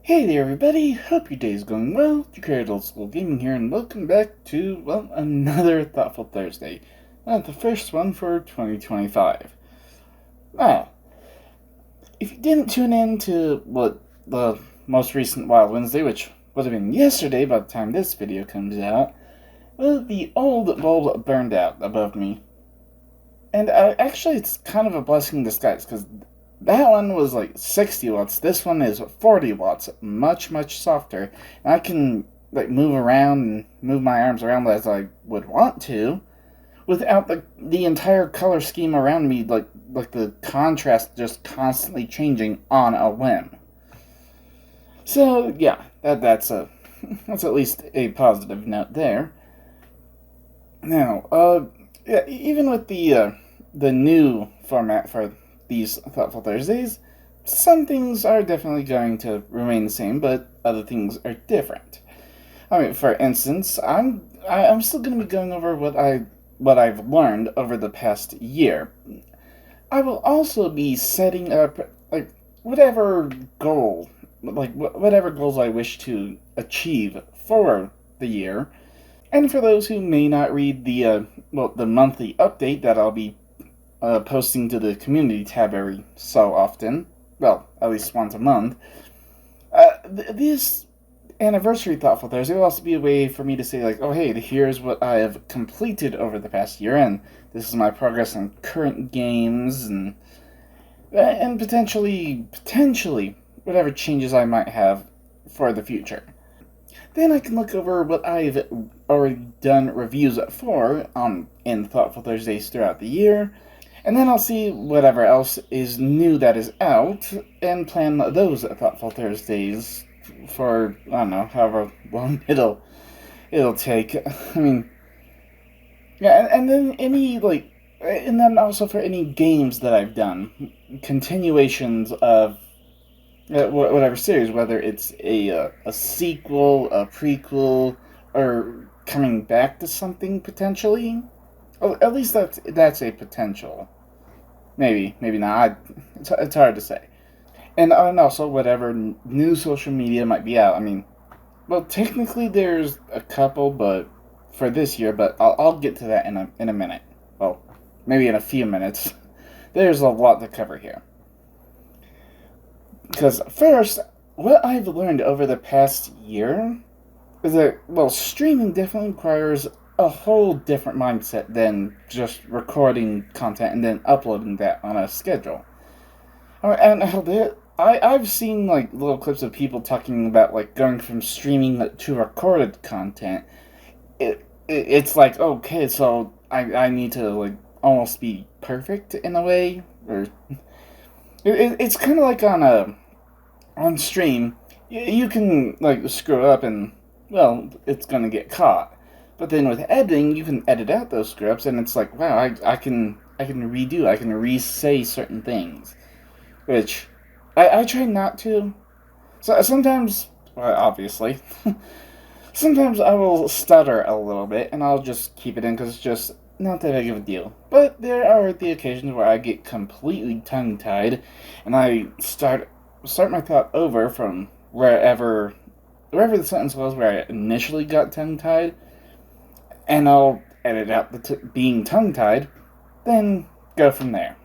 Hey there everybody, hope your day's going well. Your creator Old School Gaming here, and welcome back to, well, another Thoughtful Thursday. The first one for 2025. Now, if you didn't tune in to the most recent Wild Wednesday, which would have been yesterday by the time this video comes out, well, the old bulb burned out above me. And actually, it's kind of a blessing in disguise, because that one was like 60 watts. This one is 40 watts, much, much softer. And I can like move around and move my arms around as I would want to, without the entire color scheme around me, like the contrast just constantly changing on a whim. So yeah, that's that's at least a positive note there. Now, yeah, even with the new format for these Thoughtful Thursdays, some things are definitely going to remain the same, but other things are different. I mean, for instance, I'm still going to be going over what I've learned over the past year. I will also be setting up like whatever goals I wish to achieve for the year. And for those who may not read the monthly update that I'll be posting to the community tab every so often, well, at least once a month, this anniversary Thoughtful Thursday will also be a way for me to say, like, oh hey, here's what I have completed over the past year, and this is my progress on current games, and potentially whatever changes I might have for the future. Then I can look over what I've already done reviews for in Thoughtful Thursdays throughout the year, and then I'll see whatever else is new that is out, and plan those Thoughtful Thursdays for, I don't know, however long it'll take. I mean, yeah, and then also for any games that I've done, continuations of whatever series, whether it's a sequel, a prequel, or coming back to something potentially. Well, at least that's a potential. Maybe not. It's hard to say. And also whatever new social media might be out. I mean, well, technically there's a couple, but for this year. But I'll get to that in a minute. Well, maybe in a few minutes. There's a lot to cover here. Because first, what I've learned over the past year is that, well, streaming definitely requires a whole different mindset than just recording content and then uploading that on a schedule. And I've seen like little clips of people talking about like going from streaming to recorded content. It's like, okay, so I need to like almost be perfect in a way, or it's kind of like on stream, you can like screw up and, well, it's gonna get caught. But then with editing, you can edit out those screw ups, and it's like, wow, I can redo, I can re-say certain things, which I try not to. So sometimes, well, obviously, sometimes I will stutter a little bit, and I'll just keep it in because it's just not that big of a deal. But there are the occasions where I get completely tongue-tied, and I start my thought over from wherever the sentence was where I initially got tongue-tied, and I'll edit out the being tongue-tied, then go from there.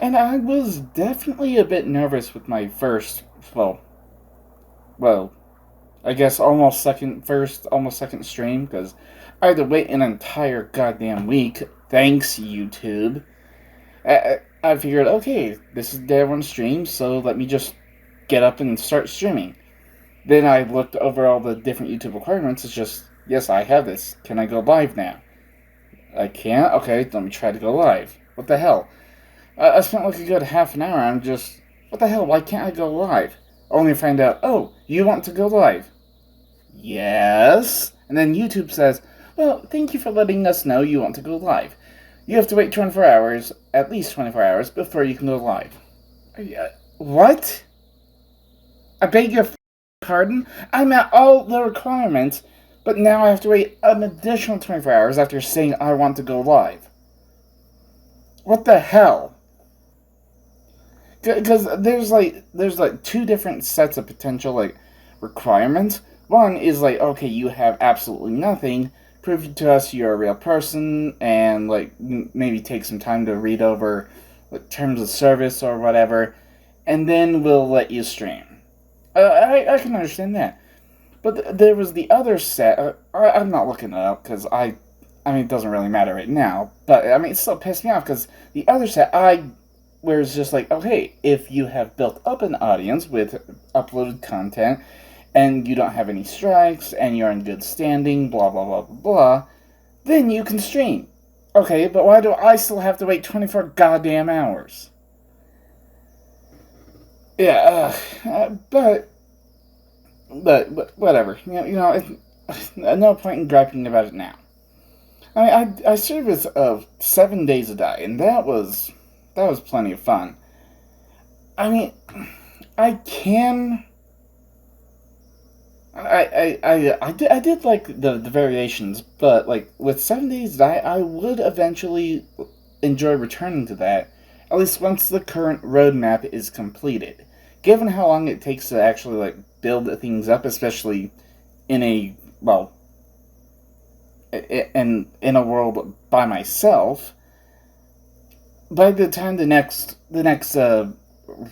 And I was definitely a bit nervous with my first, I guess almost second stream, because I had to wait an entire goddamn week. Thanks, YouTube. I figured, okay, this is day one stream, so let me just get up and start streaming. Then I looked over all the different YouTube requirements. It's just, yes, I have this. Can I go live now? I can't? Okay, let me try to go live. What the hell? I spent like a good half an hour. I'm just, what the hell? Why can't I go live? Only to find out, oh, you want to go live? Yes. And then YouTube says, well, thank you for letting us know you want to go live. You have to wait 24 hours, at least 24 hours, before you can go live. What? I beg your pardon? I met all the requirements, but now I have to wait an additional 24 hours after saying I want to go live. What the hell? because there's two different sets of potential like requirements. One is like, okay, you have absolutely nothing. Prove to us you're a real person, and like maybe take some time to read over like, terms of service or whatever, and then we'll let you stream. I can understand that. But there was the other set. I'm not looking it up because I mean, it doesn't really matter right now. But I mean, it still pissed me off because the other set, where it's just like, okay, if you have built up an audience with uploaded content, and you don't have any strikes, and you're in good standing, blah blah blah blah blah, then you can stream. Okay, but why do I still have to wait 24 goddamn hours? Yeah, but whatever. No point in griping about it now. I mean, I served with 7 days a day, and that was plenty of fun. I mean, I can. I did like the variations, but like with 7 days a day, I would eventually enjoy returning to that, at least once the current roadmap is completed. Given how long it takes to actually like build things up, especially in a well, in a world by myself, by the time the next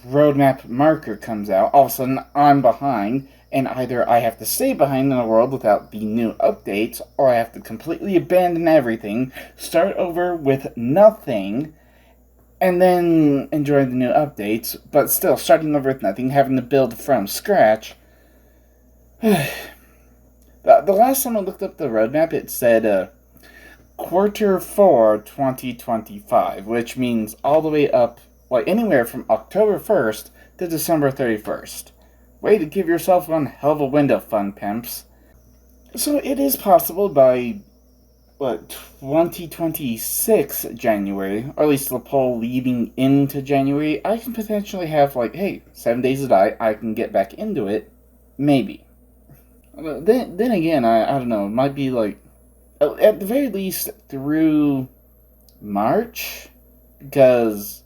roadmap marker comes out, all of a sudden I'm behind, and either I have to stay behind in a world without the new updates, or I have to completely abandon everything, start over with nothing, and then enjoy the new updates, but still starting over with nothing, having to build from scratch. The last time I looked up the roadmap, it said Q4 2025, which means all the way up, like anywhere from October 1st to December 31st. Way to give yourself one hell of a window, fun pimps. So it is possible by, 2026 January, or at least the poll leading into January, I can potentially have, like, hey, 7 days a day, I can get back into it. Maybe. Then again, I don't know, it might be like, at the very least, through March, because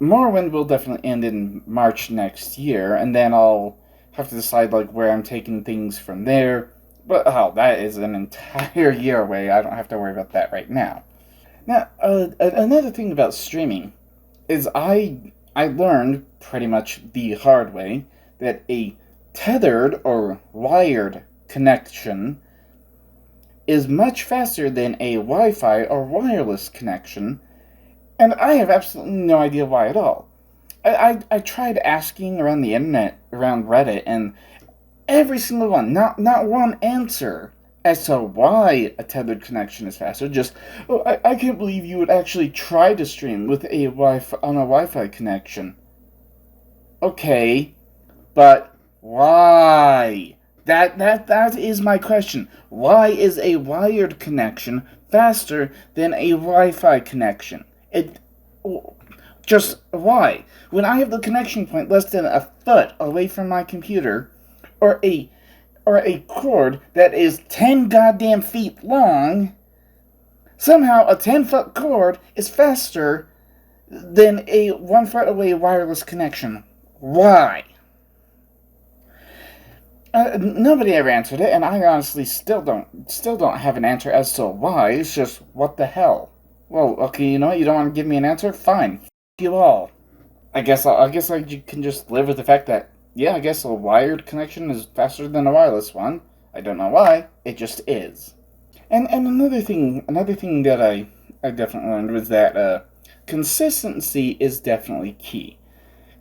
Morrowind will definitely end in March next year, and then I'll have to decide like where I'm taking things from there. But that is an entire year away. I don't have to worry about that right now. Now, another thing about streaming is I learned pretty much the hard way that a tethered or wired connection is much faster than a Wi-Fi or wireless connection, and I have absolutely no idea why at all. I tried asking around the internet, around Reddit, and every single one, not one answer as to why a tethered connection is faster. Just, I can't believe you would actually try to stream with a Wi-Fi connection. Okay, but why? That is my question. Why is a wired connection faster than a Wi-Fi connection? Just why? When I have the connection point less than a foot away from my computer, or a cord that is 10 goddamn feet long, somehow a 10-foot cord is faster than a 1 foot away wireless connection. Why? Nobody ever answered it, and I honestly still don't have an answer as to why. It's just, what the hell? Well, okay, you know what? You don't want to give me an answer? Fine. F you all. I guess I can just live with the fact that, yeah, I guess a wired connection is faster than a wireless one. I don't know why. It just is. And another thing that I definitely learned was that consistency is definitely key.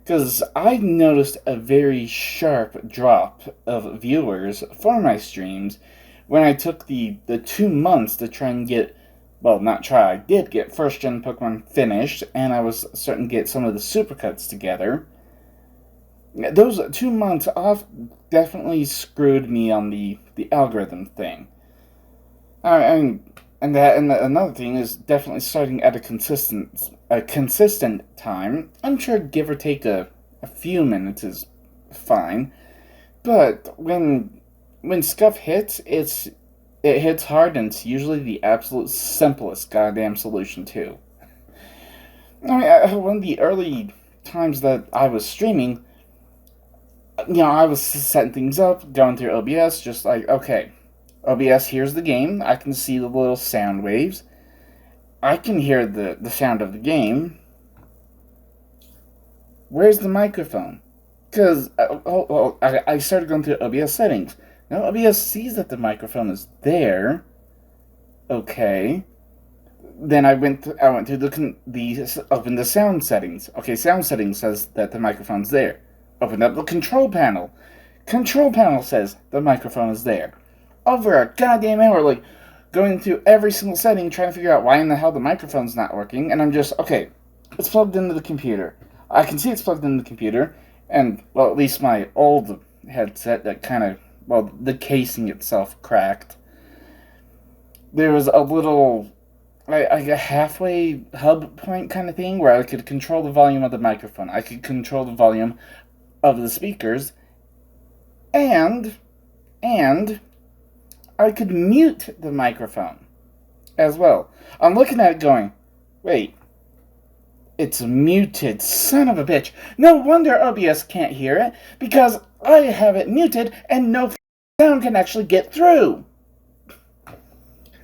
Because I noticed a very sharp drop of viewers for my streams when I took the 2 months to try and get, well, not try, I did get First Gen Pokemon finished, and I was starting to get some of the Supercuts together. Those 2 months off definitely screwed me on the algorithm thing. And another thing is definitely starting at a consistent time. I'm sure give or take a few minutes is fine, but when scuff hits, it hits hard, and it's usually the absolute simplest goddamn solution too. I mean, one of the early times that I was streaming, I was setting things up, going through OBS, just like, okay, OBS, here's the game. I can see the little sound waves. I can hear the sound of the game. Where's the microphone? Because I started going through OBS settings. Now OBS sees that the microphone is there. Okay. Then I went through open the sound settings. Okay, sound settings says that the microphone's there. Open up the control panel. Control panel says the microphone is there. Over a goddamn hour, like, going through every single setting, trying to figure out why in the hell the microphone's not working, and I'm just, okay, it's plugged into the computer. I can see it's plugged into the computer, and, well, at least my old headset that kind of, well, the casing itself cracked. There was a little, like a halfway hub point kind of thing where I could control the volume of the microphone. I could control the volume of the speakers, and I could mute the microphone as well. I'm looking at it going, wait, it's muted, son of a bitch. No wonder OBS can't hear it, because I have it muted and no sound can actually get through.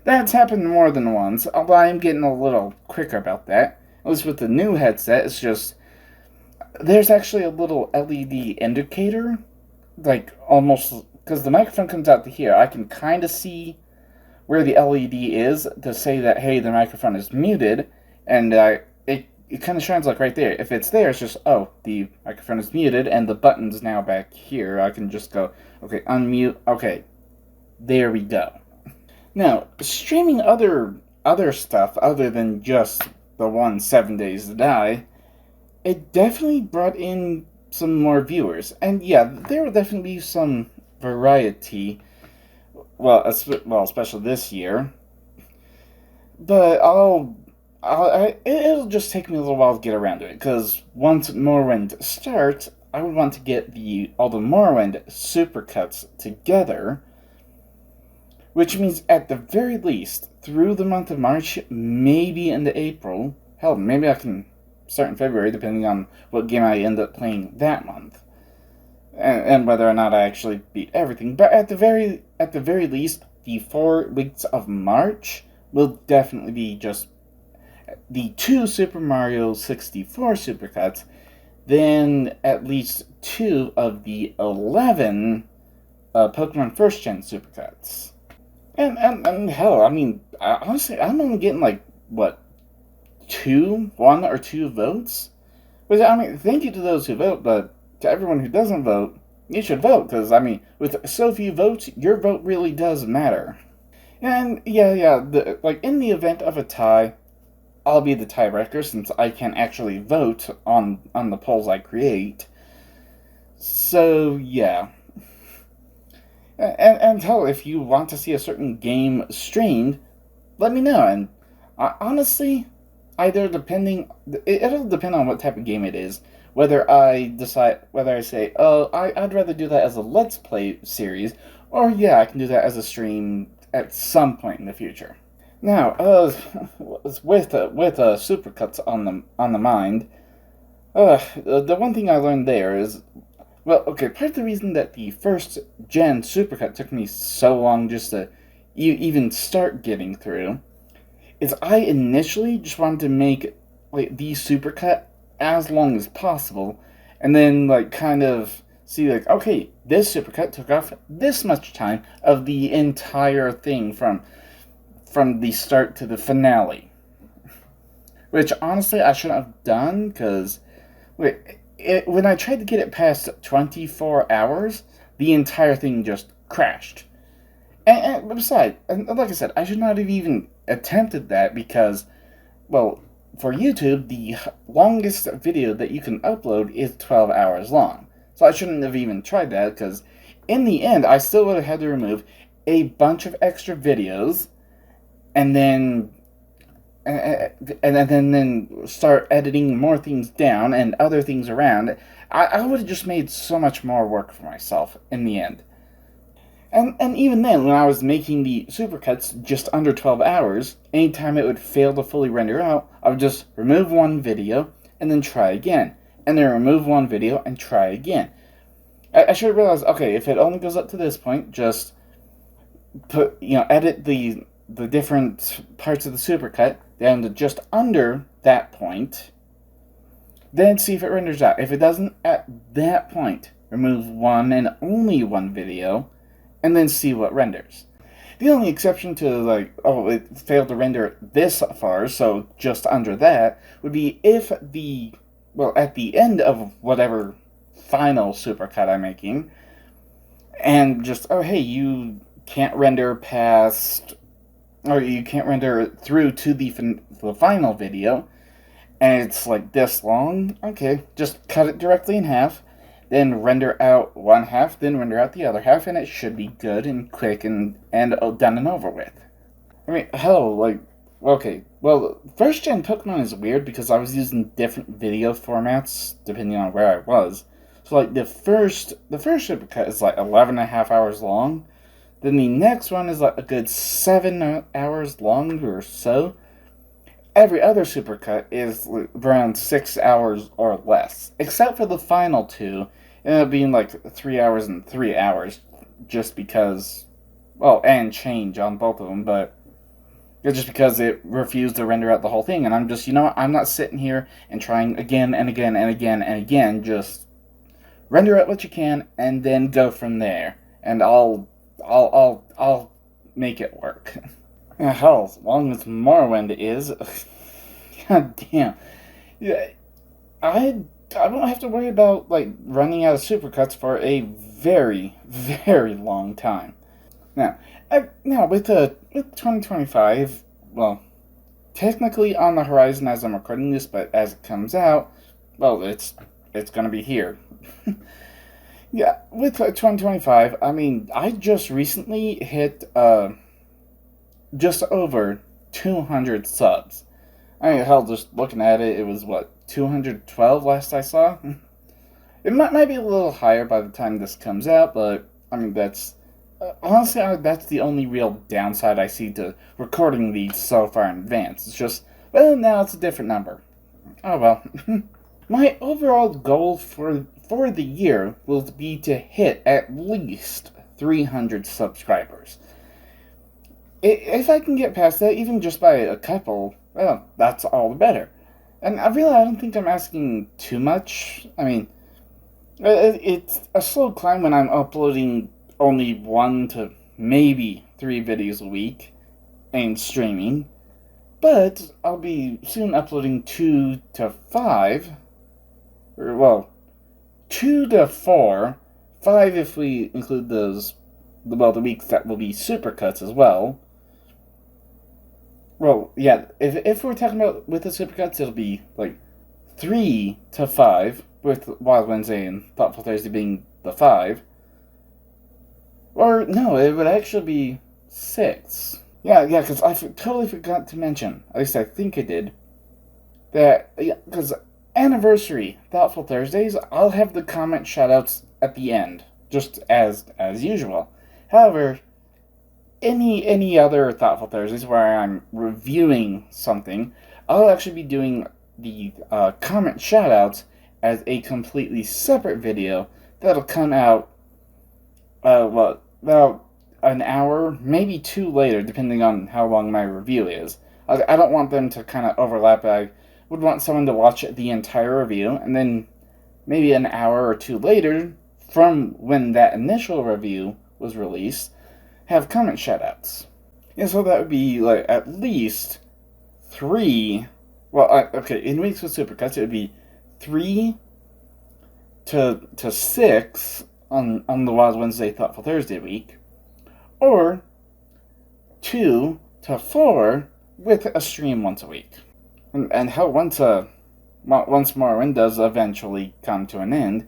That's happened more than once, although I'm getting a little quicker about that. At least with the new headset, it's just, there's actually a little LED indicator, like almost, because the microphone comes out to here. I can kind of see where the LED is to say that, hey, the microphone is muted, and it kind of shines like right there. If it's there, it's just, oh, the microphone is muted, and the button's now back here. I can just go, okay, unmute, okay, there we go. Now, streaming other stuff other than just the 7 Days to Die, it definitely brought in some more viewers. And yeah, there will definitely be some variety, well, especially this year. But it'll just take me a little while to get around to it, because once Morrowind starts, I would want to get all the Morrowind supercuts together, which means at the very least, through the month of March, maybe into April, hell, maybe I can start in February, depending on what game I end up playing that month, and whether or not I actually beat everything. But at the very least, the 4 weeks of March will definitely be just the 2 Super Mario 64 supercuts, then at least 2 of the 11 Pokemon First Gen supercuts. And hell, I mean, honestly, I'm only getting like, what, 1 or 2 votes? Which, I mean, thank you to those who vote, but to everyone who doesn't vote, you should vote, because, I mean, with so few votes, your vote really does matter. And, yeah, like, in the event of a tie, I'll be the tiebreaker, since I can actually vote on the polls I create. So, yeah. And hell, if you want to see a certain game streamed, let me know. And honestly, it'll depend on what type of game it is. Whether I say, oh, I'd rather do that as a Let's Play series, or yeah, I can do that as a stream at some point in the future. Now, with Supercuts on the mind, the one thing I learned there is, well, okay, part of the reason that the First Gen Supercut took me so long just to even start getting through is I initially just wanted to make, like, the Supercut as long as possible, and then, like, kind of see, like, okay, this Supercut took off this much time of the entire thing from the start to the finale. Which, honestly, I shouldn't have done, because when I tried to get it past 24 hours, the entire thing just crashed. And besides, and like I said, I should not have even attempted that, because, well, for YouTube, the longest video that you can upload is 12 hours long. So I shouldn't have even tried that, because in the end, I still would have had to remove a bunch of extra videos, and then start editing more things down and other things around. I would have just made so much more work for myself in the end. And even then, when I was making the supercuts just under 12 hours, anytime it would fail to fully render out, I would just remove one video and then try again. and then remove one video and try again. I should have realized, okay, if it only goes up to this point, just edit the different parts of the supercut down to just under that point, then see if it renders out. If it doesn't at that point, remove one and only one video, and then see what renders. The only exception to, it failed to render this far, so just under that, would be if at the end of whatever final supercut I'm making, and just, oh hey, you can't render past, or you can't render through to the final video, and it's like this long, okay, just cut it directly in half, then render out one half, then render out the other half, and it should be good and quick and done and over with. I mean, hell, okay, well, First Gen Pokemon is weird because I was using different video formats depending on where I was. So, the first supercut is 11.5 hours long. Then the next one is a good 7 hours long or so. Every other supercut is around 6 hours or less, except for the final two. It ended up being 3 hours and 3 hours, just because, and change on both of them, but it's just because it refused to render out the whole thing, and I'm just, I'm not sitting here and trying again and again and again and again. Just render out what you can, and then go from there, and I'll make it work. Hell, as long as Morrowind is, god damn, yeah, I don't have to worry about running out of supercuts for a very, very long time. Now with 2025, technically on the horizon as I'm recording this, but as it comes out, it's gonna be here. Yeah, with 2025, I mean, I just recently hit just over 200 subs. I mean, hell, just looking at it, it was 212 last I saw? It might be a little higher by the time this comes out, but I mean, that's honestly, that's the only real downside I see to recording these so far in advance. It's just, now it's a different number. Oh well. My overall goal for the year will be to hit at least 300 subscribers. If I can get past that, even just by a couple, that's all the better. And I don't think I'm asking too much. I mean, it's a slow climb when I'm uploading only 1 to maybe 3 videos a week and streaming. But I'll be soon uploading 2 to 5. 2 to 4. 5 if we include the weeks that will be supercuts as well. Well, yeah, if we're talking about with the supercuts, it'll be 3 to 5, with Wild Wednesday and Thoughtful Thursday being the 5. Or, no, it would actually be 6. Yeah, because I totally forgot to mention, at least I think I did, that, because anniversary Thoughtful Thursdays, I'll have the comment shoutouts at the end, just as usual. However, any other Thoughtful Thursdays where I'm reviewing something, I'll actually be doing the comment shoutouts as a completely separate video that'll come out, about an hour, maybe 2 later, depending on how long my review is. I don't want them to kind of overlap. I would want someone to watch the entire review, and then maybe an hour or 2 later, from when that initial review was released, have comment shoutouts. Yeah, so that would be at least 3. In weeks with supercuts, it would be 3 to 6 on the Wild Wednesday Thoughtful Thursday week, or 2 to 4 with a stream once a week. And how once Morrowind does eventually come to an end,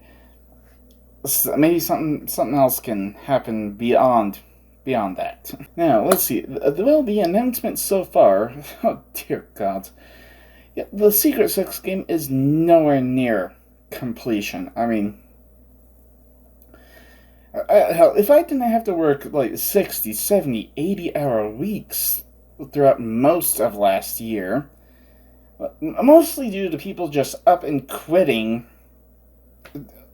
maybe something else can happen beyond that. Now, let's see. The announcements so far, oh dear God. Yeah, the Secret 6 game is nowhere near completion. I mean, hell, if I didn't have to work 60, 70, 80-hour weeks throughout most of last year, mostly due to people just up and quitting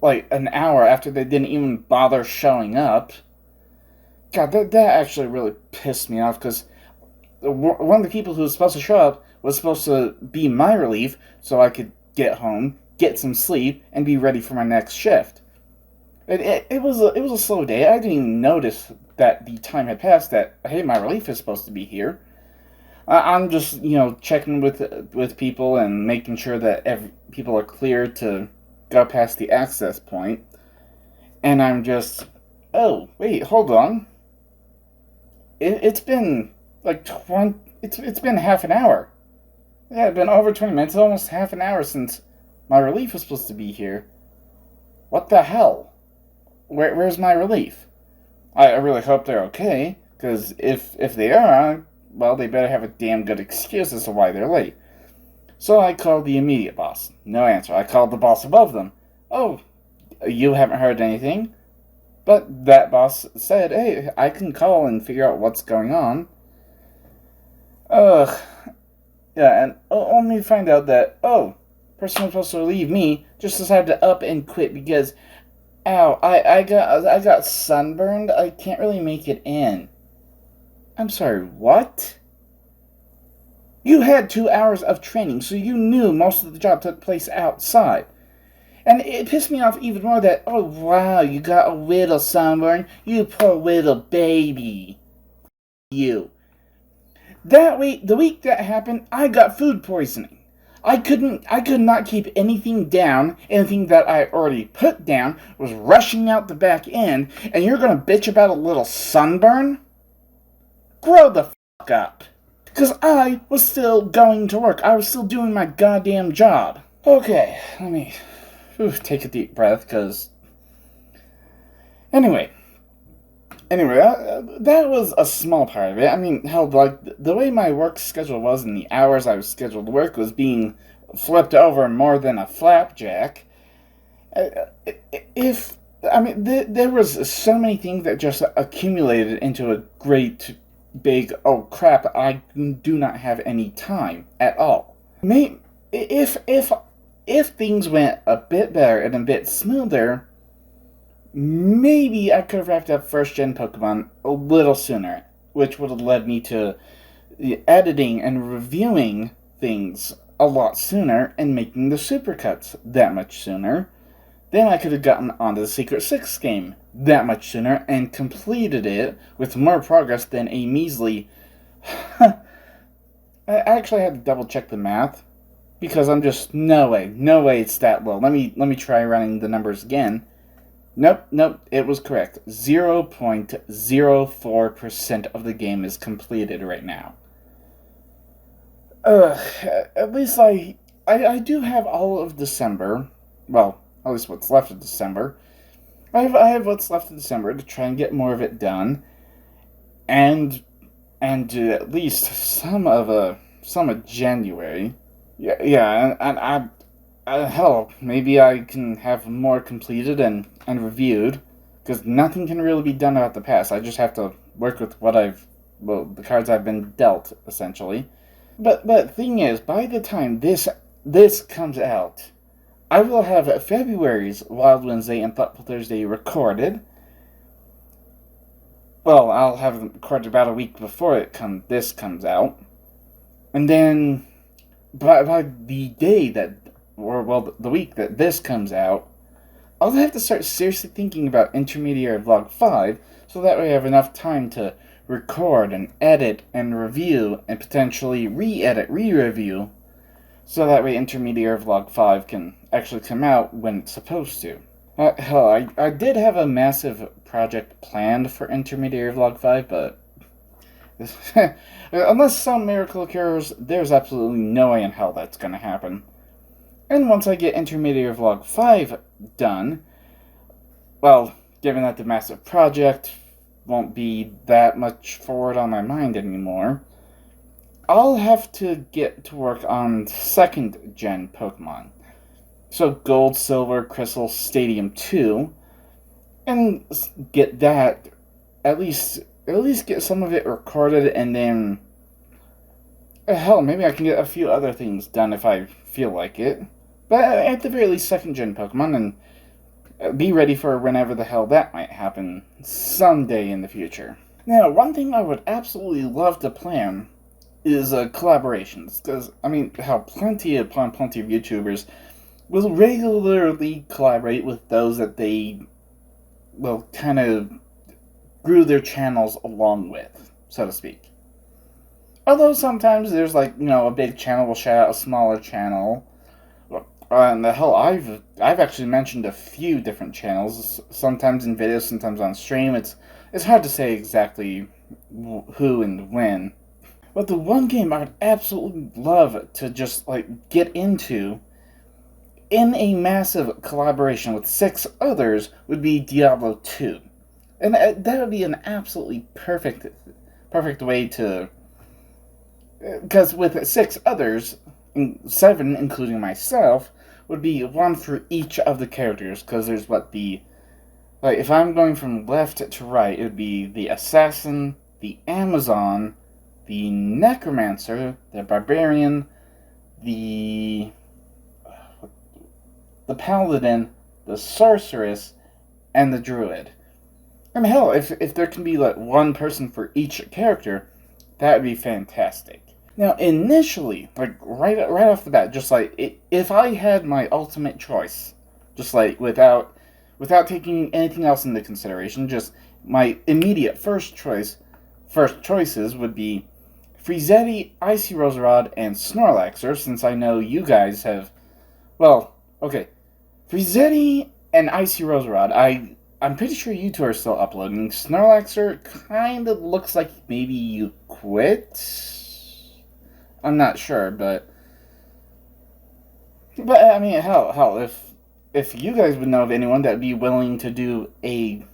like an hour after they didn't even bother showing up. God, that actually really pissed me off because one of the people who was supposed to show up was supposed to be my relief so I could get home, get some sleep, and be ready for my next shift. It was a slow day. I didn't even notice that the time had passed. That hey, my relief is supposed to be here. I'm just checking with people and making sure that people are clear to go past the access point. And I'm just, oh wait, hold on. It's been like 20. It's been half an hour. Yeah, it's been over 20 minutes. Almost half an hour since my relief was supposed to be here. What the hell? Where's my relief? I really hope they're okay, because if they are, well, they better have a damn good excuse as to why they're late. So I called the immediate boss. No answer. I called the boss above them. Oh, you haven't heard anything? But that boss said, hey, I can call and figure out what's going on. Ugh. Yeah, and only to find out that, oh, person who's supposed to relieve me just decided to up and quit because, ow, I got sunburned. I can't really make it in. I'm sorry, what? You had 2 hours of training, so you knew most of the job took place outside. And it pissed me off even more that, oh wow, you got a little sunburn, you poor little baby. You. That week, the week that happened, I got food poisoning. I could not keep anything down. Anything that I already put down was rushing out the back end, and you're gonna bitch about a little sunburn? Grow the fuck up. Because I was still going to work. I was still doing my goddamn job. Okay, let me take a deep breath, because... Anyway, that was a small part of it. I mean, hell, like, the way my work schedule was and the hours I was scheduled to work was being flipped over more than a flapjack. There was so many things that just accumulated into a great big, oh crap, I do not have any time at all. If things went a bit better and a bit smoother, maybe I could have wrapped up First Gen Pokemon a little sooner, which would have led me to editing and reviewing things a lot sooner and making the Supercuts that much sooner. Then I could have gotten onto the Secret 6 game that much sooner and completed it with more progress than a measly... I actually had to double check the math, because I'm just, no way it's that low. Let me try running the numbers again. Nope, it was correct. 0.04% of the game is completed right now. At least I do have all of December. Well, at least what's left of December. I have what's left of December to try and get more of it done. And at least some of January. Yeah, and hell, maybe I can have more completed and reviewed, because nothing can really be done about the past. I just have to work with the cards I've been dealt, essentially. But the thing is, by the time this comes out, I will have February's Wild Wednesday and Thoughtful Thursday recorded. Well, I'll have them recorded about a week before this comes out. And then, by the day the week that this comes out, I'll have to start seriously thinking about Intermediary Vlog 5, so that way I have enough time to record and edit and review and potentially re-edit, re-review, so that way Intermediary Vlog 5 can actually come out when it's supposed to. Hell, I did have a massive project planned for Intermediary Vlog 5, but unless some miracle occurs, there's absolutely no way in hell that's going to happen. And once I get Intermediary Vlog 5 done, well, given that the massive project won't be that much forward on my mind anymore, I'll have to get to work on 2nd Gen Pokemon. So Gold, Silver, Crystal, Stadium 2, and get that, at least get some of it recorded, and then, hell, maybe I can get a few other things done if I feel like it. But at the very least, 2nd Gen Pokemon, and Be ready for whenever the hell that might happen someday in the future. Now, one thing I would absolutely love to plan is collaborations, because, I mean, how plenty upon plenty of YouTubers will regularly collaborate with those that they, well, kind of grew their channels along with, so to speak. Although sometimes there's, like, a big channel will shout out a smaller channel. And the hell, I've actually mentioned a few different channels, sometimes in videos, sometimes on stream. It's hard to say exactly who and when. But the one game I'd absolutely love to just, like, get into in a massive collaboration with 6 others would be Diablo 2. And that would be an absolutely perfect way to... Because with 6 others, 7 including myself, would be one for each of the characters. Because there's if I'm going from left to right, it would be the Assassin, the Amazon, the Necromancer, the Barbarian, the Paladin, the Sorceress, and the Druid. And hell, if there can be like one person for each character, that would be fantastic. Now, initially, like right off the bat, just like if I had my ultimate choice, just like without taking anything else into consideration, just my immediate first choices would be Frizetti, Icy Roserod, and Snorlaxer, since I know you guys have, well, okay, Frizetti and Icy Roserod, I'm pretty sure you two are still uploading. Snorlaxer kind of looks like maybe you quit. I'm not sure, but I mean, hell, if you guys would know of anyone that would be willing to do a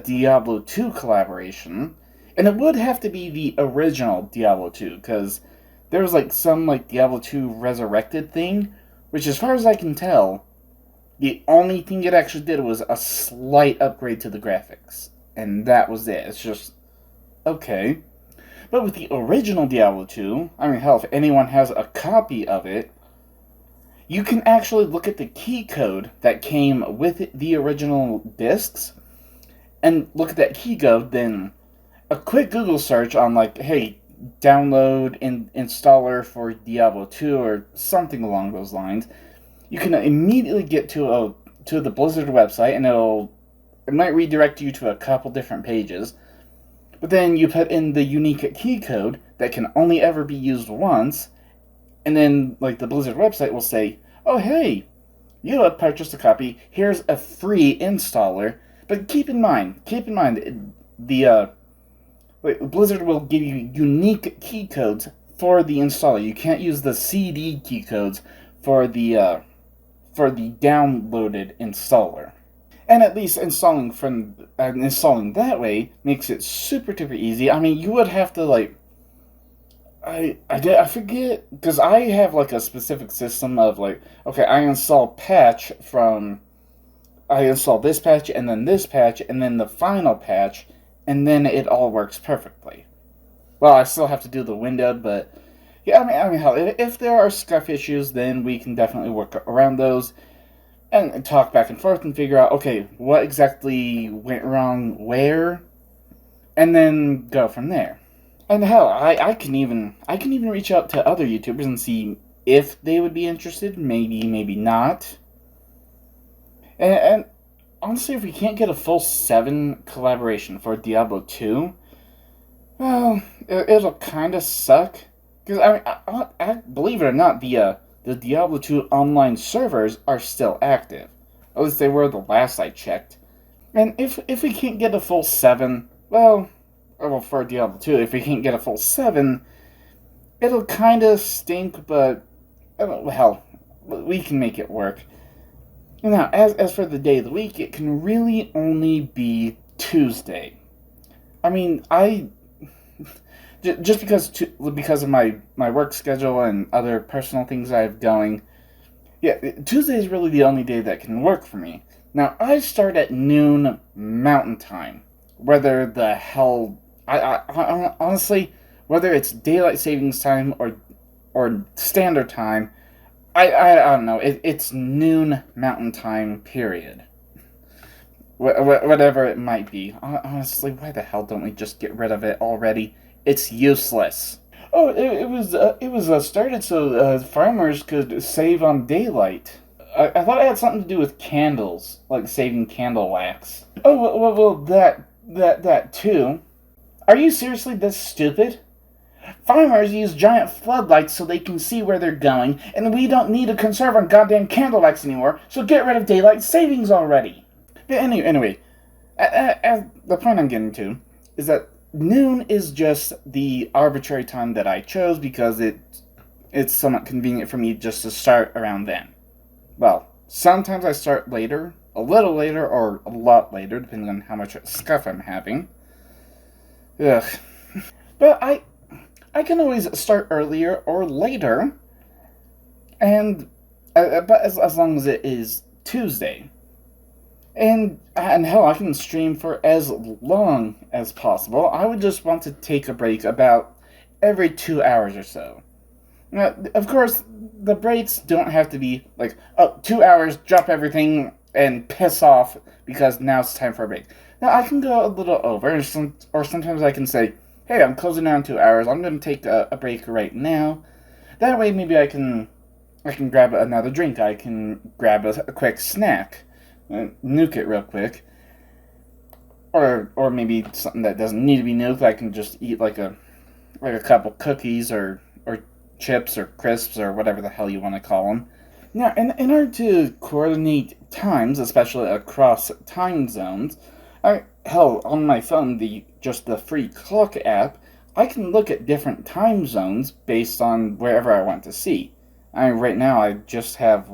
Diablo 2 collaboration, and it would have to be the original Diablo 2, because there was like some like Diablo 2 Resurrected thing, which as far as I can tell, the only thing it actually did was a slight upgrade to the graphics. And that was it. It's just, okay. But with the original Diablo 2, I mean, hell, if anyone has a copy of it, you can actually look at the key code that came with the original discs, and look at that key code, then a quick Google search on, like, hey, download installer for Diablo 2 or something along those lines, you can immediately get to the Blizzard website, and it might redirect you to a couple different pages. But then you put in the unique key code that can only ever be used once, and then like the Blizzard website will say, "Oh hey, you have purchased a copy. Here's a free installer." But keep in mind, the Blizzard will give you unique key codes for the installer. You can't use the CD key codes for the downloaded installer. And at least installing that way makes it super duper easy. I mean, you would have to like, I forget, because I have like a specific system of like, okay, I install this patch and then this patch and then the final patch, and then it all works perfectly. Well, I still have to do the windowed, but yeah, I mean, hell, if there are scuff issues, then we can definitely work around those and talk back and forth and figure out, okay, what exactly went wrong where, and then go from there. And hell, I can even reach out to other YouTubers and see if they would be interested, maybe not. And honestly, if we can't get a full 7 collaboration for Diablo 2, well, it'll kind of suck. Because, I believe it or not, the Diablo 2 online servers are still active. At least they were the last I checked. And if we can't get a full 7, well, for Diablo 2, if we can't get a full 7, it'll kind of stink, but, hell, we can make it work. Now, as for the day of the week, it can really only be Tuesday. I mean, just because of my work schedule and other personal things I have going, yeah, Tuesday is really the only day that can work for me. Now, I start at noon Mountain Time. Whether the hell... I honestly, whether it's Daylight Savings Time or Standard Time, I don't know. It's noon Mountain Time, period. whatever it might be. Honestly, why the hell don't we just get rid of it already? It's useless. Oh, it was started so farmers could save on daylight. I thought it had something to do with candles, like saving candle wax. Oh, well, that too. Are you seriously this stupid? Farmers use giant floodlights so they can see where they're going, and we don't need to conserve on goddamn candle wax anymore, so get rid of daylight savings already. But anyway, the point I'm getting to is that noon is just the arbitrary time that I chose because it's somewhat convenient for me just to start around then. Well, sometimes I start later, a little later, or a lot later, depending on how much stuff I'm having. Ugh. But I can always start earlier or later, and but as long as it is Tuesday. And hell, I can stream for as long as possible. I would just want to take a break about every 2 hours or so. Now, of course, the breaks don't have to be like, oh, 2 hours, drop everything, and piss off because now it's time for a break. Now, I can go a little over, or sometimes I can say, hey, I'm closing down 2 hours, I'm going to take a break right now. That way, maybe I can grab another drink, I can grab a quick snack, nuke it real quick. Or maybe something that doesn't need to be nuked, I can just eat like a couple cookies or chips or crisps or whatever the hell you want to call them. Now, in order to coordinate times, especially across time zones, on my phone, the free clock app, I can look at different time zones based on wherever I want to see. Right now I just have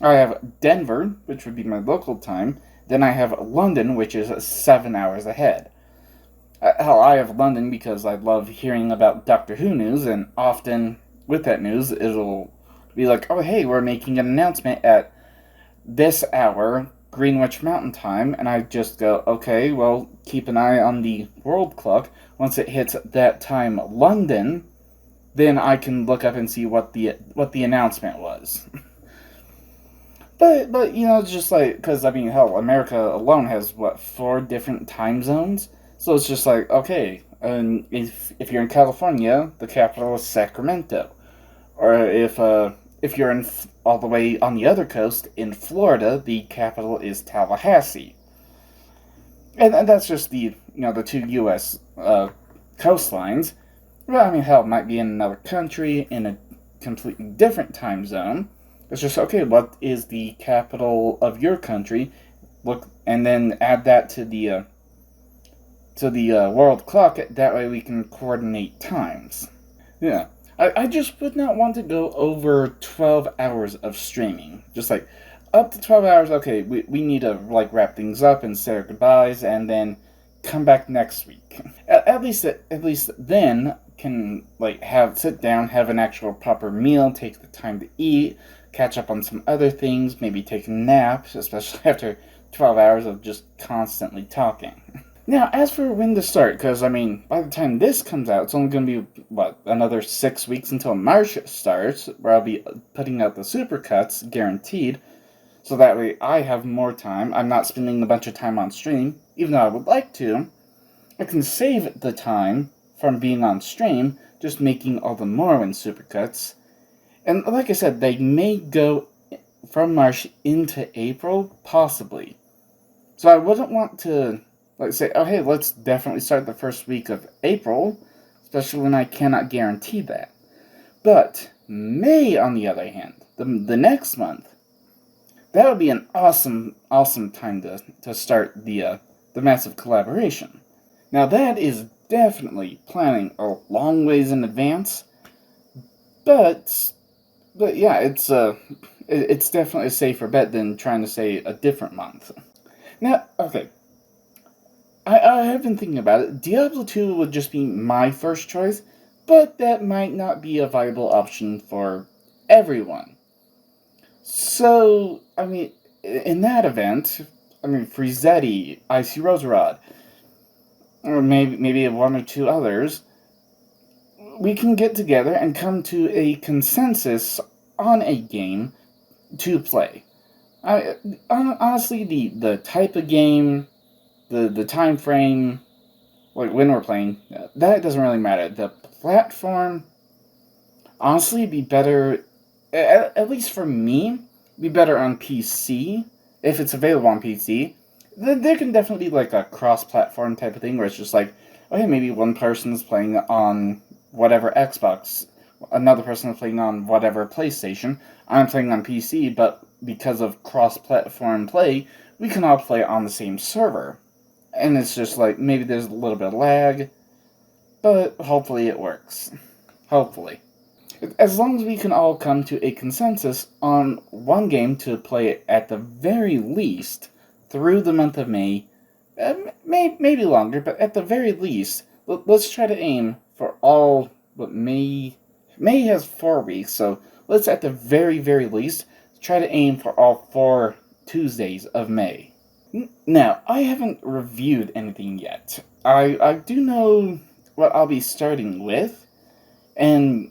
I have Denver, which would be my local time. Then I have London, which is 7 hours ahead. I have London because I love hearing about Doctor Who news, and often with that news, it'll be like, oh, hey, we're making an announcement at this hour, Greenwich Mountain Time, and I just go, okay, well, keep an eye on the world clock. Once it hits that time, London, then I can look up and see what the announcement was. But it's just like, because hell, America alone has 4 different time zones. So it's just like, okay, if you're in California, the capital is Sacramento, or if you're all the way on the other coast in Florida, the capital is Tallahassee. And that's just the 2 U.S. Coastlines. Well, hell, it might be in another country in a completely different time zone. It's just, okay, what is the capital of your country? Look, and then add that to the world clock. That way we can coordinate times. Yeah, I just would not want to go over 12 hours of streaming. Just like up to 12 hours. Okay, we need to wrap things up and say our goodbyes, and then come back next week. At least then can sit down, have an actual proper meal, take the time to eat, catch up on some other things, maybe take a nap, especially after 12 hours of just constantly talking. Now, as for when to start, because, by the time this comes out, it's only going to be, another 6 weeks until March starts, where I'll be putting out the Supercuts, guaranteed, so that way I have more time. I'm not spending a bunch of time on stream, even though I would like to. I can save the time from being on stream, just making all the Morrowind Supercuts. And like I said, they may go from March into April, possibly. So I wouldn't want to say, oh hey, let's definitely start the first week of April, especially when I cannot guarantee that. But May, on the other hand, the next month, that would be an awesome time to start the massive collaboration. Now that is definitely planning a long ways in advance, but yeah, it's definitely a safer bet than trying to say a different month. Now, okay, I have been thinking about it. Diablo 2 would just be my first choice, but that might not be a viable option for everyone. So, in that event, Frizetti, Icy Roserod, or maybe one or two others, we can get together and come to a consensus on a game to play. I honestly, the type of game, the time frame, like when we're playing, that doesn't really matter. The platform, honestly, be better, at least for me, be better on PC if it's available on PC. There can definitely be like a cross-platform type of thing where it's just like, okay, maybe one person is playing on whatever Xbox, another person is playing on whatever PlayStation. I'm playing on PC, but because of cross-platform play, we can all play on the same server. And it's just like maybe there's a little bit of lag, but hopefully it works. Hopefully. As long as we can all come to a consensus on one game to play at the very least through the month of May, maybe longer, but at the very least, let's try to aim for all. But May has 4 weeks, so let's at the very least try to aim for all 4 Tuesdays of May. Now, I haven't reviewed anything yet. I do know what I'll be starting with, and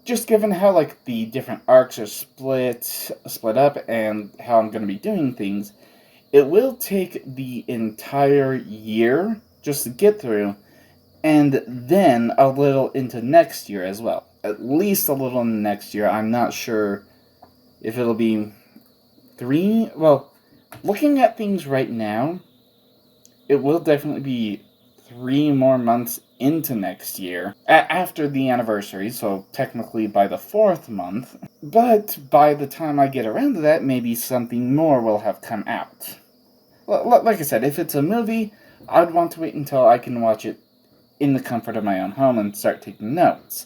just given how like the different arcs are split up and how I'm going to be doing things, it will take the entire year just to get through, and then a little into next year as well. At least a little in next year. I'm not sure if it'll be 3. Well, looking at things right now, it will definitely be 3 more months into next year after the anniversary, so technically by the 4th month. But by the time I get around to that, maybe something more will have come out. Like I said, if it's a movie, I'd want to wait until I can watch it in the comfort of my own home and start taking notes.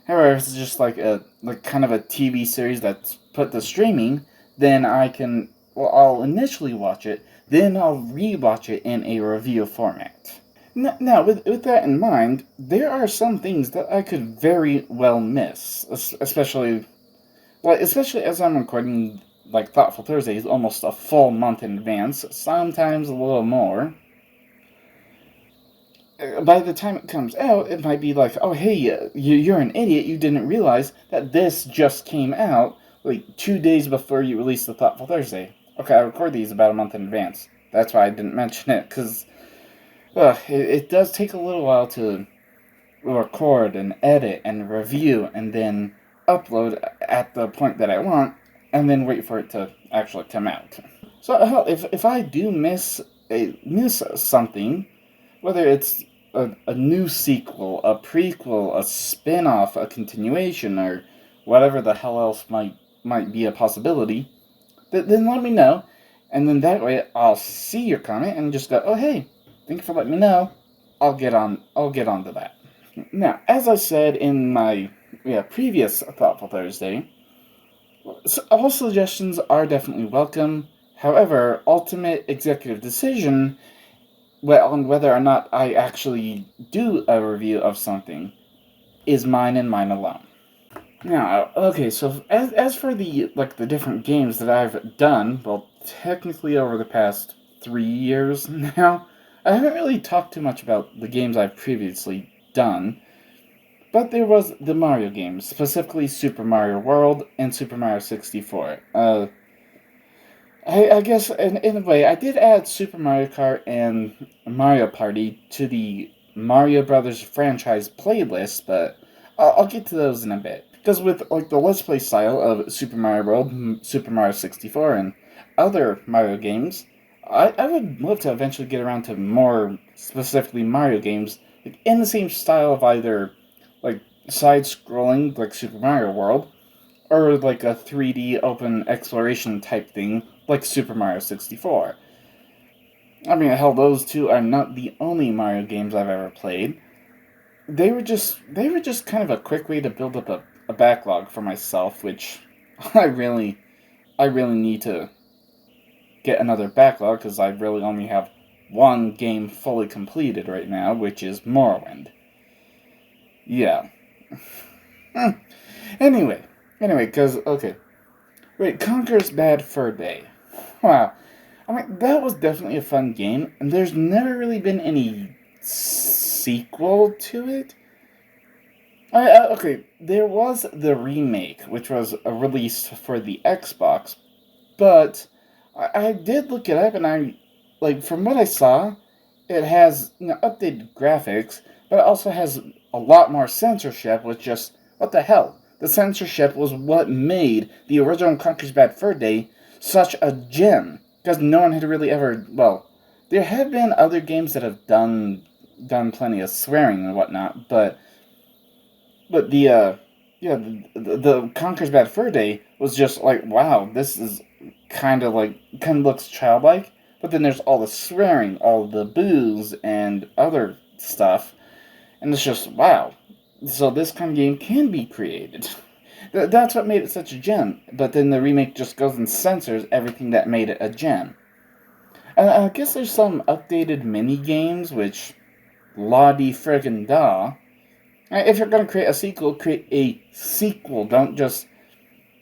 However, if it's just like a kind of a TV series that's put to streaming, then I'll initially watch it, then I'll rewatch it in a review format. Now, with that in mind, there are some things that I could very well miss, especially as I'm recording like Thoughtful Thursdays almost a full month in advance, sometimes a little more. By the time it comes out, it might be like, oh, hey, you're an idiot. You didn't realize that this just came out like 2 days before you released the Thoughtful Thursday. Okay, I record these about a month in advance. That's why I didn't mention it, because it does take a little while to record and edit and review and then upload at the point that I want, and then wait for it to actually come out. So if I do miss something, whether it's a new sequel, a prequel, a spin-off, a continuation, or whatever the hell else might be a possibility, then let me know, and then that way I'll see your comment and just go, oh hey, thank you for letting me know. I'll get on to that. Now, as I said in my previous Thoughtful Thursday, all suggestions are definitely welcome. However, ultimate executive decision on whether or not I actually do a review of something is mine and mine alone. Now, okay, so as for the different games that I've done, well, technically over the past 3 years now, I haven't really talked too much about the games I've previously done, but there was the Mario games, specifically Super Mario World and Super Mario 64. I guess in a way, I did add Super Mario Kart and Mario Party to the Mario Brothers franchise playlist, but I'll get to those in a bit. Because with like the Let's Play style of Super Mario World, Super Mario 64, and other Mario games, I would love to eventually get around to more specifically Mario games like in the same style of either like side-scrolling like Super Mario World, or like a 3D open exploration type thing like Super Mario 64. I mean, hell, those two are not the only Mario games I've ever played. They were just kind of a quick way to build up a backlog for myself, which I really need to get another backlog because I really only have one game fully completed right now, which is Morrowind. Yeah. Anyway, because okay, wait, Conker's Bad Fur Day. Wow. I mean, that was definitely a fun game, and there's never really been any sequel to it. Okay, there was the remake, which was released for the Xbox, but I did look it up, and from what I saw, it has updated graphics, but it also has a lot more censorship, which just, what the hell? The censorship was what made the original Conker's Bad Fur Day such a gem, because no one had really ever, well, there have been other games that have done plenty of swearing and whatnot, but the Conker's Bad Fur Day was just like, wow, this is kind of looks childlike, but then there's all the swearing, all the boos, and other stuff, and it's just, wow. So this kind of game can be created. That's what made it such a gem, but then the remake just goes and censors everything that made it a gem. I guess there's some updated mini games, which, la di friggin' da. If you're gonna create a sequel, create a sequel. Don't just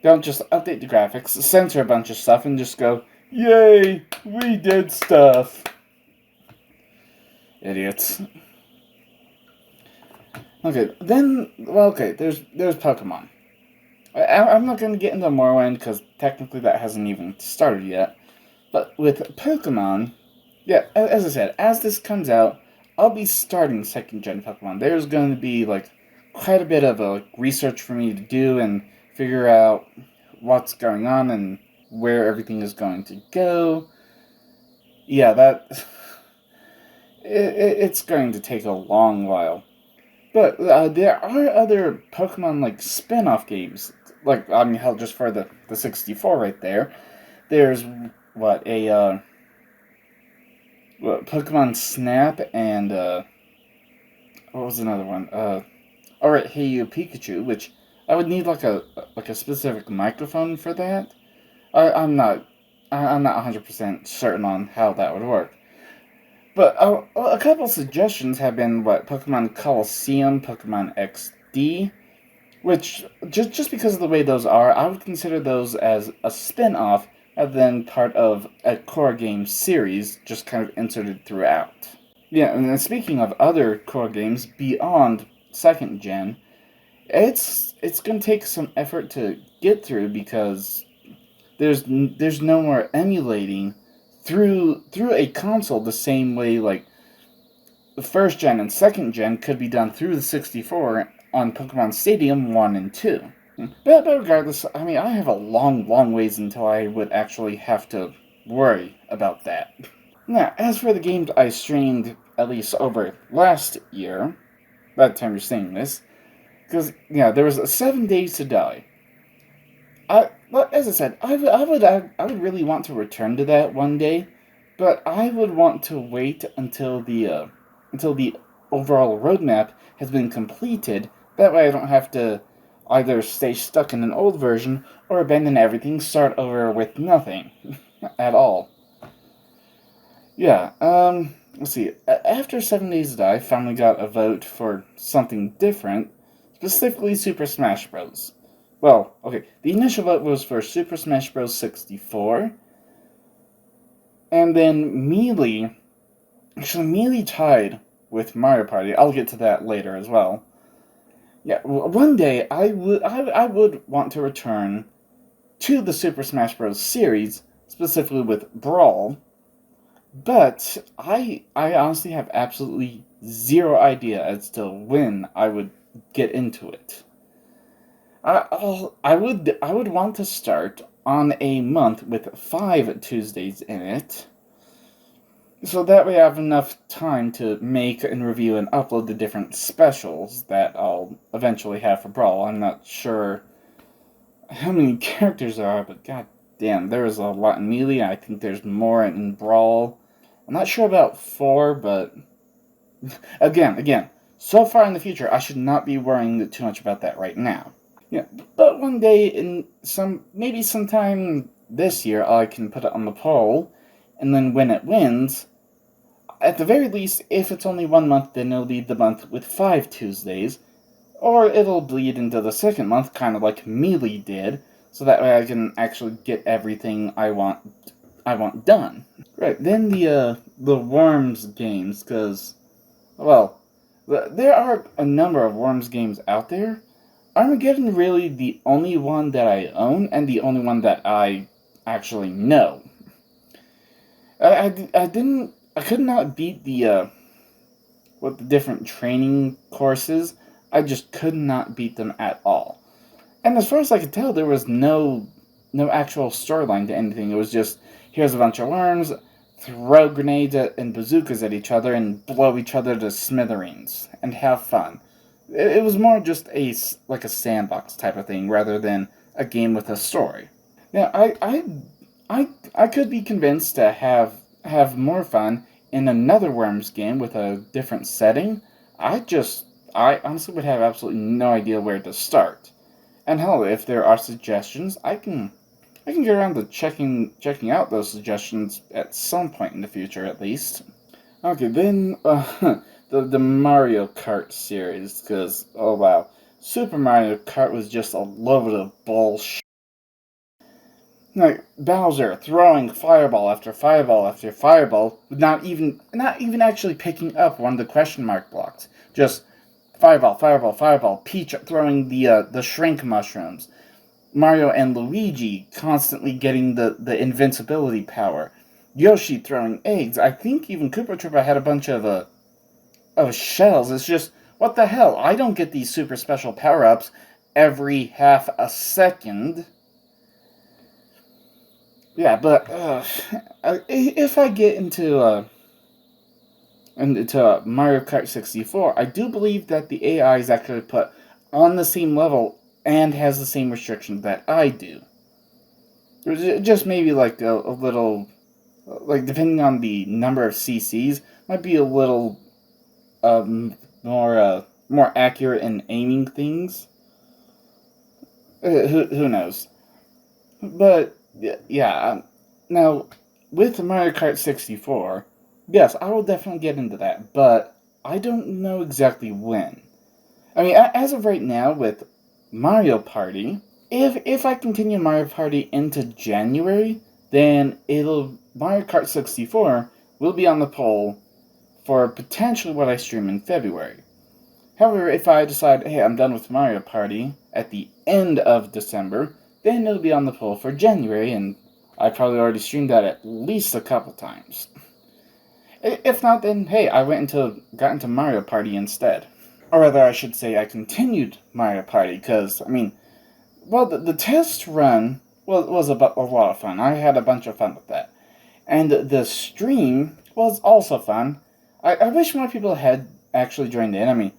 update the graphics, censor a bunch of stuff, and just go, yay, we did stuff. Idiots. Okay, then, there's Pokemon. I'm not going to get into Morrowind, because technically that hasn't even started yet. But with Pokemon, yeah, as I said, as this comes out, I'll be starting 2nd Gen Pokemon. There's going to be, quite a bit of research for me to do and figure out what's going on and where everything is going to go. Yeah, it's going to take a long while. But there are other Pokemon, spin-off games. Hell, just for the 64 right there. There's, Pokemon Snap and, what was another one? Alright, Hey You Pikachu, which I would need, a specific microphone for that. I'm not 100% certain on how that would work. But a couple suggestions have been, Pokemon Colosseum, Pokemon XD, which, just because of the way those are, I would consider those as a spin-off rather than part of a core game series, just kind of inserted throughout. Yeah, and then speaking of other core games beyond 2nd Gen, it's going to take some effort to get through, because there's no more emulating through a console the same way the 1st Gen and 2nd Gen could be done through the 64 on Pokemon Stadium 1 and 2. But regardless, I have a long ways until I would actually have to worry about that. Now, as for the games I streamed, at least over last year, by the time you're seeing this, because, there was 7 Days to Die. As I said, I would really want to return to that one day, but I would want to wait until the overall roadmap has been completed. That way I don't have to either stay stuck in an old version or abandon everything, start over with nothing at all. Yeah, let's see. After 7 Days to Die, I finally got a vote for something different, specifically Super Smash Bros. Well, okay, the initial vote was for Super Smash Bros. 64, and then Melee tied with Mario Party. I'll get to that later as well. Yeah, one day I would want to return to the Super Smash Bros. Series, specifically with Brawl, but I honestly have absolutely zero idea as to when I would get into it. I would want to start on a month with 5 Tuesdays in it, so that way I have enough time to make and review and upload the different specials that I'll eventually have for Brawl. I'm not sure how many characters there are, but god damn, there is a lot in Melee. I think there's more in Brawl. I'm not sure about 4, but again, so far in the future, I should not be worrying too much about that right now. Yeah, but one day maybe sometime this year, I can put it on the poll, and then when it wins, at the very least, if it's only 1 month, then it'll be the month with 5 Tuesdays, or it'll bleed into the second month, kind of like Melee did, so that way I can actually get everything I want done. Right, then the Worms games, because, well, there are a number of Worms games out there. Armageddon really the only one that I own, and the only one that I actually know. I could not beat the different training courses. I just could not beat them at all. And as far as I could tell, there was no actual storyline to anything. It was just, here's a bunch of worms, throw grenades and bazookas at each other and blow each other to smithereens and have fun. It was more just like a sandbox type of thing rather than a game with a story. Now, I could be convinced to have more fun in another Worms game with a different setting. I honestly would have absolutely no idea where to start. And hell, if there are suggestions, I can get around to checking out those suggestions at some point in the future, at least. Okay, then the Mario Kart series, because oh wow, Super Mario Kart was just a load of bullshit. Like Bowser throwing fireball after fireball after fireball, not even actually picking up one of the question mark blocks. Just fireball, fireball, fireball. Peach throwing the shrink mushrooms. Mario and Luigi constantly getting the invincibility power. Yoshi throwing eggs. I think even Koopa Troopa had a bunch of shells. It's just, what the hell? I don't get these super special power ups every half a second. Yeah, but if I get into Mario Kart 64, I do believe that the AI is actually put on the same level and has the same restrictions that I do. Just maybe like a little, like depending on the number of CCs, might be a little more accurate in aiming things. Who knows? But yeah, now with Mario Kart 64, yes, I will definitely get into that, but I don't know exactly when. I mean, as of right now, with Mario Party, if I continue Mario Party into January, then Mario Kart 64 will be on the poll for potentially what I stream in February. However, if I decide, hey, I'm done with Mario Party at the end of December, then it'll be on the poll for January, and I probably already streamed that at least a couple times. If not, then hey, got into Mario Party instead. Or rather, I should say I continued Mario Party, because, I mean, well, the test run was a lot of fun. I had a bunch of fun with that. And the stream was also fun. I wish more people had actually joined in. I mean,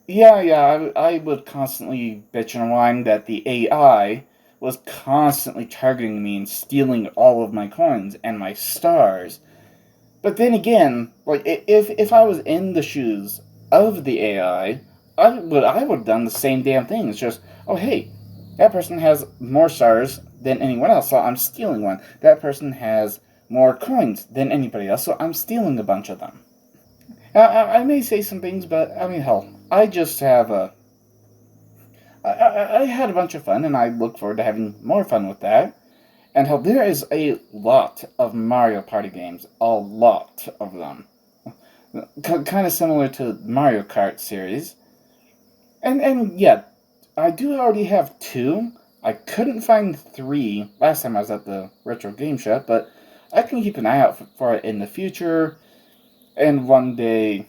I would constantly bitch and whine that the AI was constantly targeting me and stealing all of my coins and my stars. But then again, like if I was in the shoes of the AI, I would have done the same damn thing. It's just, oh hey, that person has more stars than anyone else, so I'm stealing one. That person has more coins than anybody else, so I'm stealing a bunch of them. I may say some things, but I mean, hell, I just have a. I had a bunch of fun, and I look forward to having more fun with that. And hell, there is a lot of Mario Party games, a lot of them, kind of similar to Mario Kart series. And yeah, I do already have two. I couldn't find three last time I was at the Retro Game Shop, but I can keep an eye out for it in the future, and one day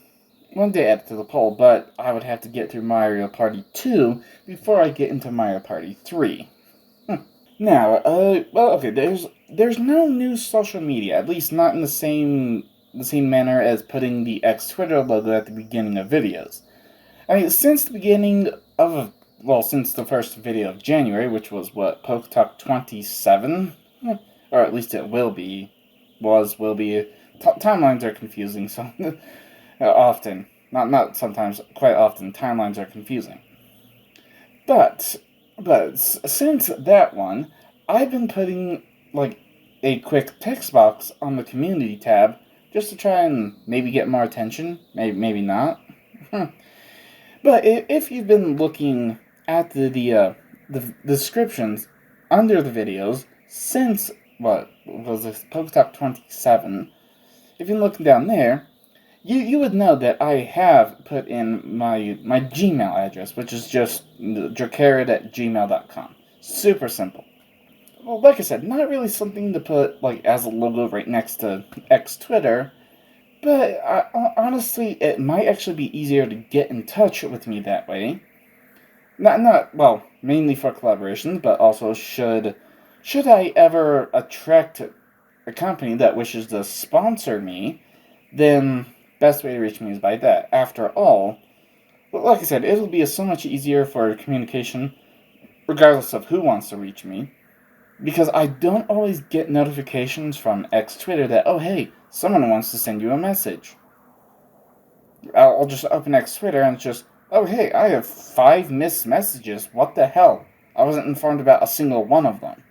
add it to the poll. But I would have to get through Mario Party 2 before I get into Mario Party 3. Now, well, okay. There's no new social media, at least not in the same manner as putting the X Twitter logo at the beginning of videos. I mean, since the first video of January, which was what, PokeTalk 27, or at least it will be, will be. Timelines are confusing, so often, not sometimes, quite often, timelines are confusing. But since that one, I've been putting like a quick text box on the community tab just to try and maybe get more attention. Maybe not. But if you've been looking at the descriptions under the videos since what was this PokeTalk 27, if you're looking down there, you would know that I have put in my Gmail address, which is just dracarid@gmail.com. Super simple. well, like I said, not really something to put like as a logo right next to X Twitter, but honestly, it might actually be easier to get in touch with me that way. Not well, mainly for collaborations, but also should I ever attract a company that wishes to sponsor me, then best way to reach me is by that. After all, like I said, it'll be so much easier for communication, regardless of who wants to reach me, because I don't always get notifications from X Twitter that, oh hey, someone wants to send you a message. I'll just open X Twitter and it's just, oh hey, I have 5 missed messages. What the hell? I wasn't informed about a single one of them.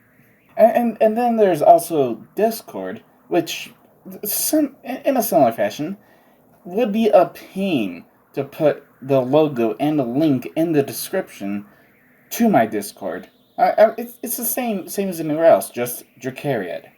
And then there's also Discord, which in a similar fashion would be a pain to put the logo and a link in the description to my Discord. It's the same as anywhere else, just Dracariad.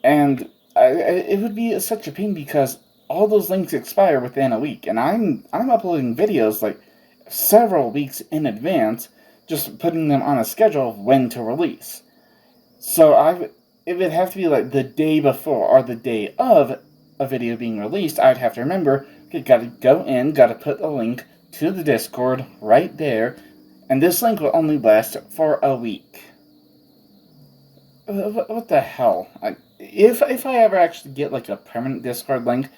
And it would be such a pain because all those links expire within a week, and I'm uploading videos like several weeks in advance, just putting them on a schedule of when to release. So it would have to be like the day before or the day of a video being released. I'd have to remember, okay, gotta go in, gotta put a link to the Discord right there, and this link will only last for a week. What the hell? If I ever actually get like a permanent Discord link,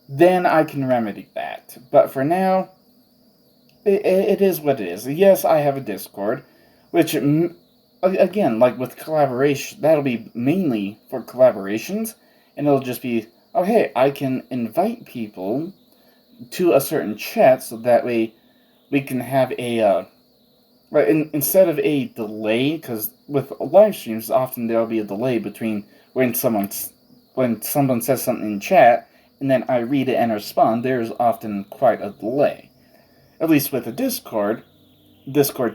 then I can remedy that. But for now, it is what it is. Yes, I have a Discord, which again, like with collaboration, that'll be mainly for collaborations, and it'll just be, oh hey, I can invite people to a certain chat, so that way we can have a right, instead of a delay, because with live streams, often there'll be a delay between when someone says something in chat and then I read it and respond. There's often quite a delay. At least with a Discord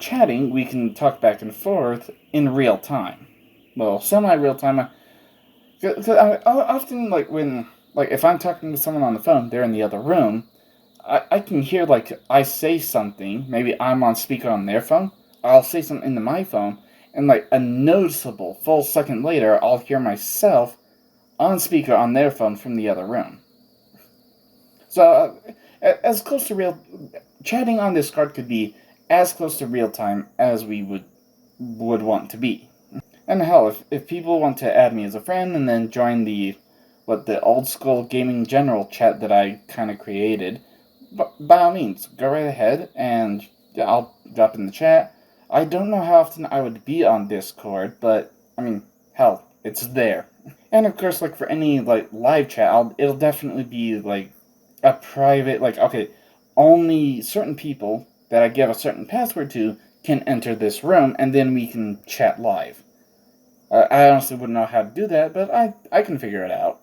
chatting, we can talk back and forth in real time. Well, semi-real time. Cause I often like if I'm talking to someone on the phone, they're in the other room. I can hear like I say something. Maybe I'm on speaker on their phone. I'll say something into my phone, and like a noticeable full second later, I'll hear myself on speaker on their phone from the other room. So as close to real chatting on Discord could be as close to real time as we would want to be. And hell, if people want to add me as a friend and then join the old school gaming general chat that I kind of created, by all means, go right ahead and I'll drop in the chat. I don't know how often I would be on Discord, but I mean, hell, it's there. And of course, like for any like live chat, it'll definitely be like a private, like, okay, only certain people that I give a certain password to can enter this room, and then we can chat live. I honestly wouldn't know how to do that, but I can figure it out.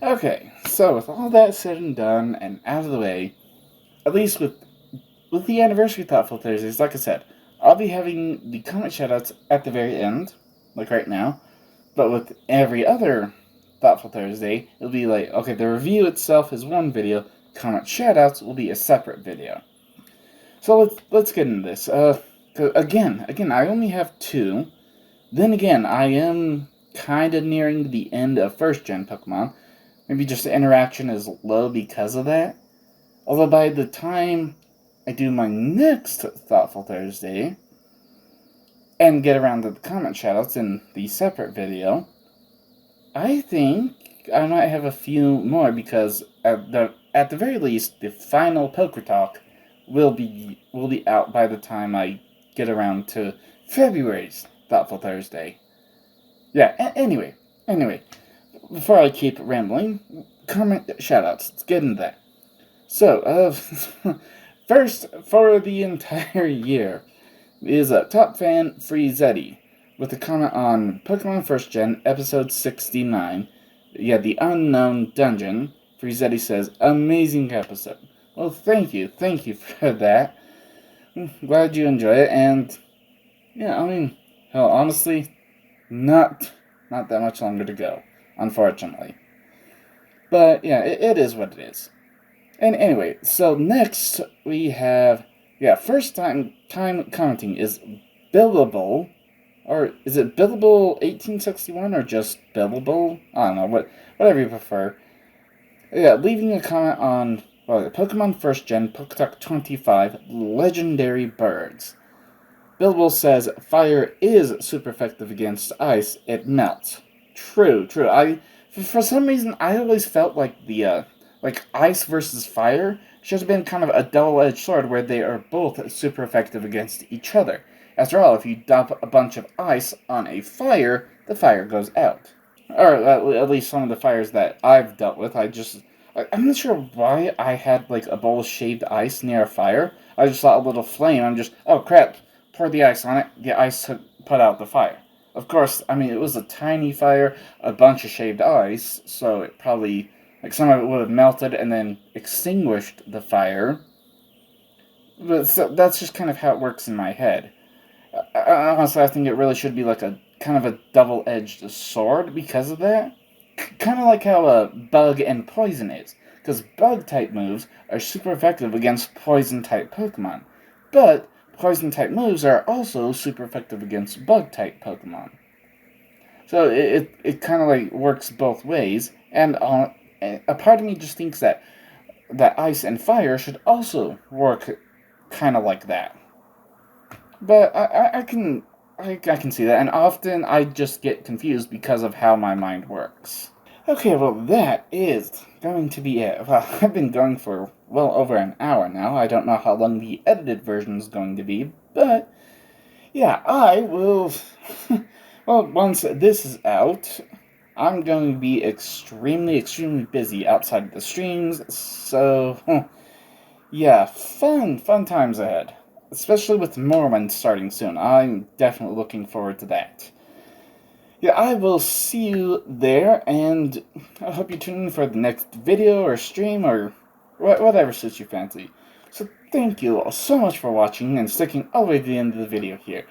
Okay, so with all that said and done and out of the way, at least with the anniversary Thoughtful Thursdays, like I said, I'll be having the comment shoutouts at the very end, like right now. But with every other Thoughtful Thursday, it'll be like, okay, the review itself is one video, comment shoutouts will be a separate video. So let's get into this. Again, I only have 2. Then again, I am kind of nearing the end of First Gen Pokemon. Maybe just the interaction is low because of that. Although by the time I do my next Thoughtful Thursday and get around to the comment shoutouts in the separate video, I think I might have a few more because at the very least, the final PokeTalk will be out by the time I get around to February's Thoughtful Thursday. Yeah, anyway, before I keep rambling, comment shoutouts. Let's get into that. So, first for the entire year is Top Fan Freezetti with a comment on Pokemon First Gen episode 69. Yeah, the Unknown Dungeon. Freezetti says, amazing episode. Well, thank you for that. Glad you enjoy it, and yeah, I mean, hell, honestly, not that much longer to go, unfortunately. But yeah, it is what it is. And anyway, so next we have, first time commenting is Billable or is it Billable 1861 or just Billable? I don't know, whatever you prefer. Yeah, leaving a comment on Pokemon First Gen PokeTalk 25 Legendary Birds. Billable says fire is super effective against ice. It melts. True, true. For some reason, I always felt like the like ice versus fire should have been kind of a double-edged sword where they are both super effective against each other. After all, if you dump a bunch of ice on a fire, the fire goes out. Or at least some of the fires that I've dealt with, I'm not sure why I had like a bowl of shaved ice near a fire. I just saw a little flame. I'm just, oh crap, pour the ice on it. The ice put out the fire. Of course, I mean, it was a tiny fire, a bunch of shaved ice, so it probably, like, some of it would have melted and then extinguished the fire. But so that's just kind of how it works in my head. Honestly, I think it really should be like a kind of a double-edged sword because of that. Kind of like how bug and poison is, because bug-type moves are super effective against poison-type Pokemon, but poison-type moves are also super effective against bug-type Pokemon. So it kind of like works both ways, and a part of me just thinks that ice and fire should also work kind of like that. But I can see that, and often I just get confused because of how my mind works. Okay, well, that is going to be it. Well, I've been going for well over an hour now. I don't know how long the edited version is going to be, but yeah, I will. Well, once this is out, I'm going to be extremely busy outside of the streams, so yeah, fun times ahead. Especially with Morrowind starting soon. I'm definitely looking forward to that. Yeah, I will see you there, and I hope you tune in for the next video or stream or whatever suits your fancy. So thank you all so much for watching and sticking all the way to the end of the video here.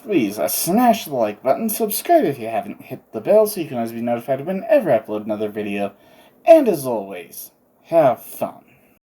Please smash the like button, subscribe if you haven't, hit the bell so you can always be notified whenever I upload another video, and as always, have fun.